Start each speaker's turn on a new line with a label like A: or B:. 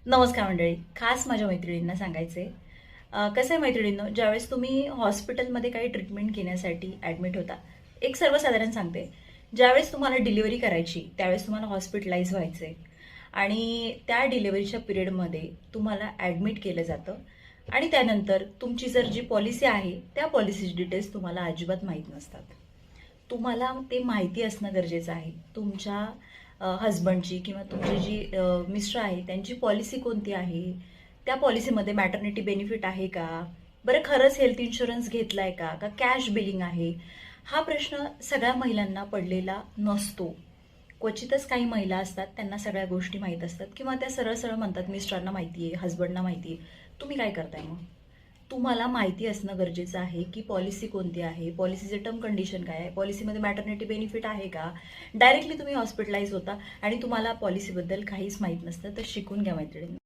A: नमस्कार मंडळी. खास माझ्या मैत्रिणींना सांगायचे कसं आहे मैत्रिणींनो, ज्यावेळेस तुम्ही हॉस्पिटलमध्ये काही ट्रीटमेंट घेण्यासाठी ॲडमिट होता, एक सर्वसाधारण सांगते, ज्यावेळेस तुम्हाला डिलिव्हरी करायची त्यावेळेस तुम्हाला हॉस्पिटलाइज व्हायचे आणि त्या डिलिव्हरीच्या पिरियडमध्ये तुम्हाला ॲडमिट केलं जातं आणि त्यानंतर तुमची जर जी पॉलिसी आहे त्या पॉलिसीची डिटेल्स तुम्हाला अजिबात माहीत नसतात. तुम्हाला ते माहिती असणं गरजेचं आहे. तुमच्या हजबंडची किंवा तुमची जी मिस्टर आहे त्यांची पॉलिसी कोणती आहे, त्या पॉलिसीमध्ये मॅटर्निटी बेनिफिट आहे का, बरं खरंच हेल्थ इन्शुरन्स घेतलाय का का कॅश बिलिंग आहे, हा प्रश्न सगळ्या महिलांना पडलेला नसतो. क्वचितच काही महिला असतात त्यांना सगळ्या गोष्टी माहीत असतात किंवा त्या सरळ सरळ म्हणतात मिस्टरांना माहिती आहे, हजबंडना माहिती आहे. तुम्ही काय करताय मग? तुम्हाला माहिती असणं गरजेचं आहे की पॉलिसी कोणती आहे, पॉलिसीचे टर्म कंडिशन काय आहे, पॉलिसीमध्ये मॅटर्निटी बेनिफिट आहे का. डायरेक्टली तुम्ही हॉस्पिटलाइज होता आणि तुम्हाला पॉलिसीबद्दल काहीच माहीत नसतं, तर शिकून घ्या मैत्रिणी.